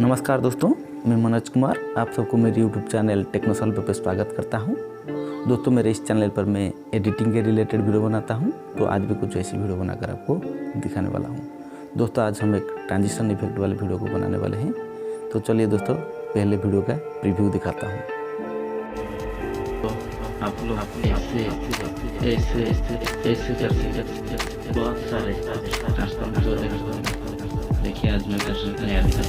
नमस्कार दोस्तों, मैं मनोज कुमार आप सबको मेरे यूट्यूब चैनल टेक्नो पे स्वागत करता हूं। दोस्तों, मेरे इस चैनल पर मैं एडिटिंग के रिलेटेड वीडियो बनाता हूं, तो आज भी कुछ ऐसी वीडियो बनाकर आपको दिखाने वाला हूं। दोस्तों, आज हम एक ट्रांजिशन इफेक्ट वाले वीडियो को बनाने वाले हैं। तो चलिए दोस्तों, पहले वीडियो का प्रीव्यू दिखाता हूँ। आप लोग ऐसे करके बहुत सारे ट्रांसफॉर्मर देखिए। आज मैं कर नया दिखा।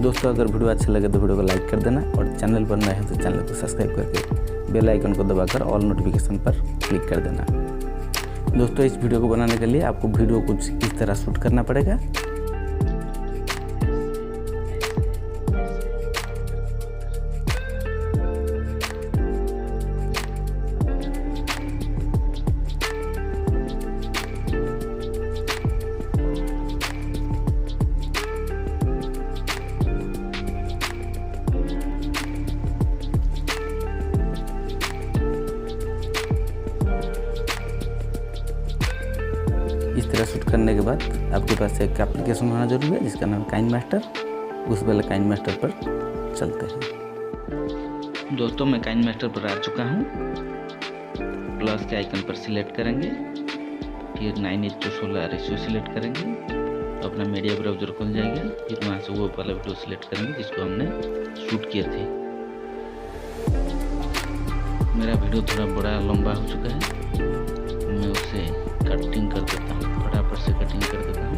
दोस्तों, अगर वीडियो अच्छा लगे तो वीडियो को लाइक कर देना और चैनल पर नए हैं तो चैनल को सब्सक्राइब करके बेल आइकन को दबाकर ऑल नोटिफिकेशन पर क्लिक कर देना। दोस्तों, इस वीडियो को बनाने के लिए आपको वीडियो कुछ इस तरह शूट करना पड़ेगा। इस तरह शूट करने के बाद आपके पास एक एप्लीकेशन होना जरूरी है जिसका नाम है काइनमास्टर। उस वाले काइनमास्टर पर चलते हैं। दोस्तों, मैं काइनमास्टर पर आ चुका हूँ। प्लस के आइकन पर सिलेक्ट करेंगे, फिर 9:16 रेशियो सिलेक्ट करेंगे, अपना मीडिया ब्राउजर खुल जाएगा। फिर वहाँ से वो वाला वीडियो सिलेक्ट करेंगे जिसको हमने शूट किए थे। मेरा वीडियो थोड़ा बड़ा लंबा हो चुका है, मैं उसे कटिंग कर देता हूँ, फटाफट से कटिंग कर देता हूँ।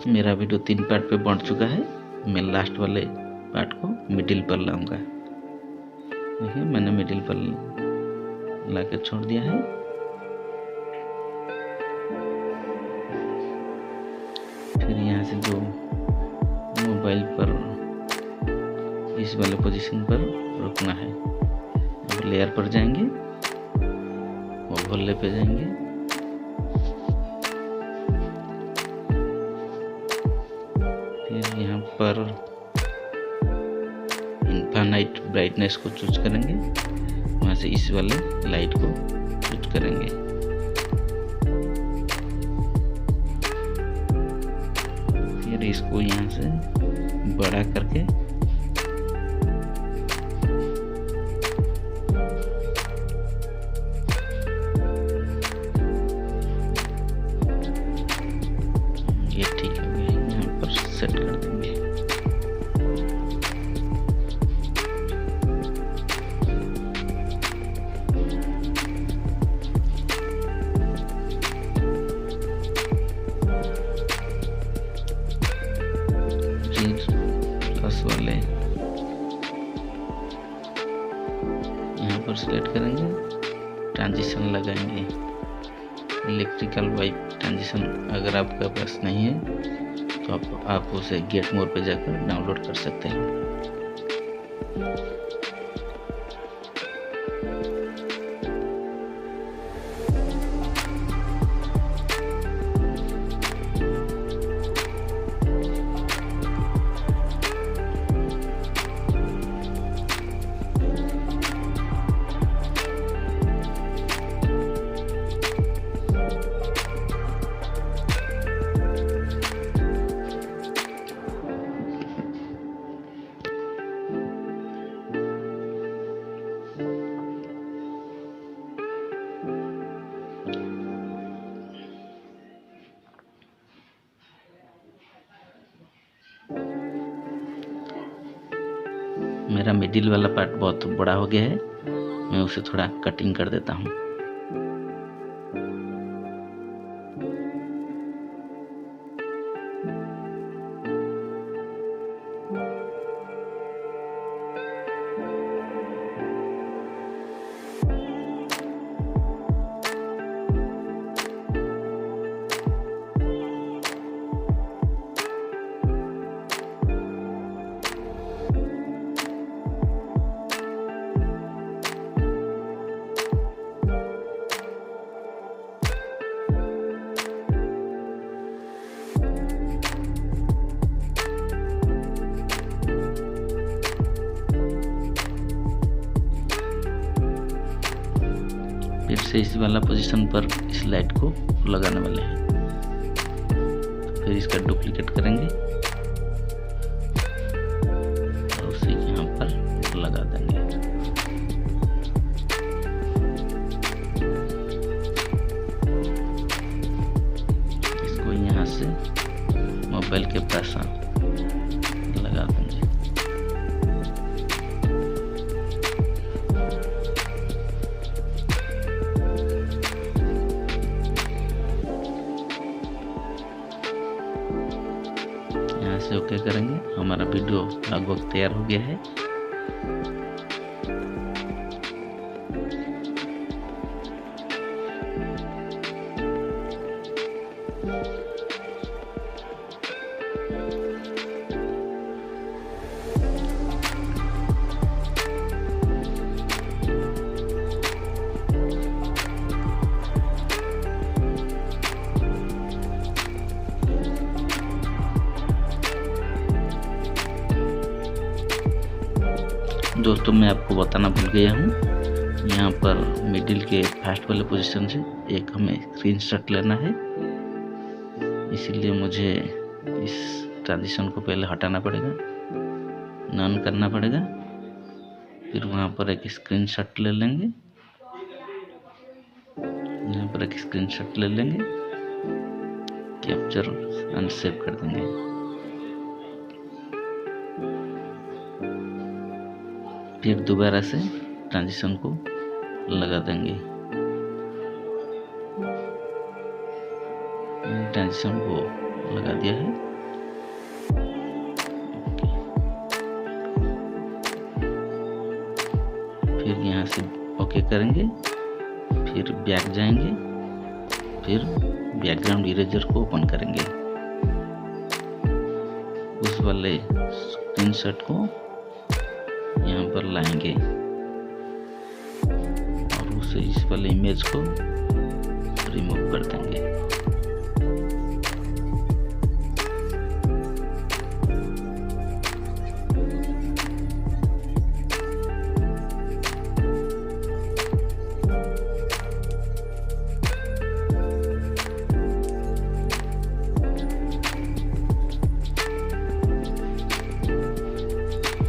मेरा वीडियो 3 पार्ट पे बंट चुका है। मैं लास्ट वाले पार्ट को मिडिल पर लाऊंगा। देखिए, मैंने मिडिल पर लाके छोड़ दिया है। फिर यहाँ से जो मोबाइल पर इस वाले पोजीशन पर रुकना है। अब लेयर पर जाएंगे, ओवरले पे जाएंगे, यहाँ पर इनफाइनाइट ब्राइटनेस को चूज करेंगे। वहाँ से इस वाले लाइट को चूज करेंगे। फिर इसको यहाँ से बड़ा करके ये ठीक हो गया, यहाँ पर सेट कर देंगे। प्लस वाले यहाँ पर सेलेक्ट करेंगे, ट्रांजिशन लगाएंगे। इलेक्ट्रिकल वाइप ट्रांजिशन अगर आपके पास नहीं है तो आप उसे गेट मोड पे जाकर डाउनलोड कर सकते हैं। मेरा मिडिल वाला पार्ट बहुत बड़ा हो गया है, मैं उसे थोड़ा कटिंग कर देता हूँ। से इस वाला पोजीशन पर इस लाइट को लगाने वाले हैं। फिर इसका डुप्लीकेट करेंगे और उसे यहाँ पर लगा देंगे। इसको यहाँ से मोबाइल के पास लगा देंगे। यहाँ से ओके करेंगे। हमारा वीडियो लगभग तैयार हो गया है। दोस्तों मैं आपको बताना भूल गया हूँ, यहाँ पर मिडिल के फर्स्ट वाले पोजीशन से एक हमें स्क्रीनशॉट लेना है। इसीलिए मुझे इस ट्रांजिशन को पहले हटाना पड़ेगा, नन करना पड़ेगा। फिर वहाँ पर एक स्क्रीनशॉट ले लेंगे, यहाँ पर एक स्क्रीनशॉट ले लेंगे, कैप्चर एंड सेव कर देंगे। फिर दोबारा से ट्रांजिशन को लगा देंगे। ट्रांजिशन को लगा दिया है। फिर यहाँ से ओके करेंगे, फिर बैक जाएंगे, फिर बैकग्राउंड इरेजर को ओपन करेंगे। उस वाले स्क्रीनशॉट को यहाँ पर लाएंगे और उसे इस वाले इमेज को रिमूव कर देंगे।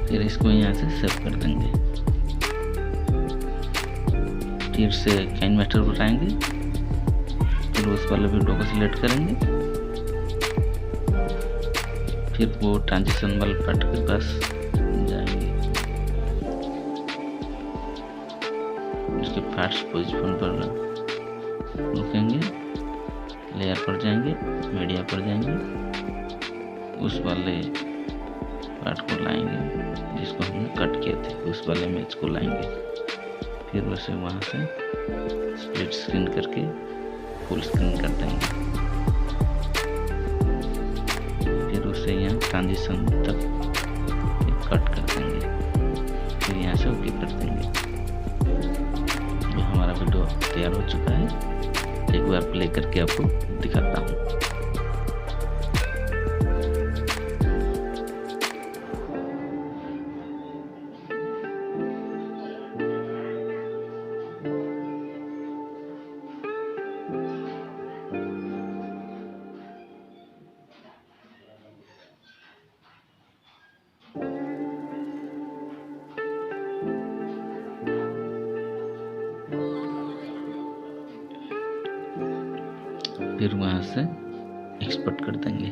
फिर इसको यहाँ से सेव कर देंगे। फिर से काइनमास्टर पर आएंगे, फिर उस वाले वीडियो को सिलेक्ट करेंगे, फिर वो ट्रांजिशन वाले पार्ट के पास जाएंगे। उसके फर्स्ट पोजीशन पर रुकेंगे, लेयर पर जाएंगे, मीडिया पर जाएंगे, उस वाले पार्ट को लाएंगे जिसको हमने कट किए थे, उस वाले इमेज को लाएंगे। फिर उसे वहाँ से स्प्लिट स्क्रीन करके फुल स्क्रीन कर देंगे। फिर उसे यहाँ ट्रांजिशन तक कट कर देंगे, फिर यहाँ से ओके कर देंगे। ये हमारा वीडियो तैयार हो चुका है। एक बार प्ले करके आपको दिखाता हूँ। फिर वहाँ से एक्सपोर्ट कर देंगे।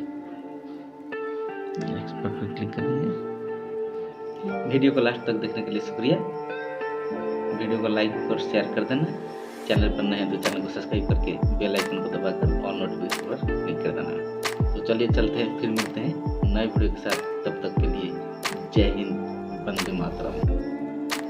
एक्सपोर्ट पर क्लिक करेंगे। वीडियो को लास्ट तक देखने के लिए शुक्रिया। वीडियो को लाइक और शेयर कर देना। चैनल पर नए हैं तो चैनल को सब्सक्राइब करके बेल आइकन को दबाकर ऑल नोटिफिकेशन पर क्लिक कर देना। तो चलिए चलते हैं, फिर मिलते हैं नए वीडियो के साथ। तब तक के लिए जय हिंद, वंदे मातरम।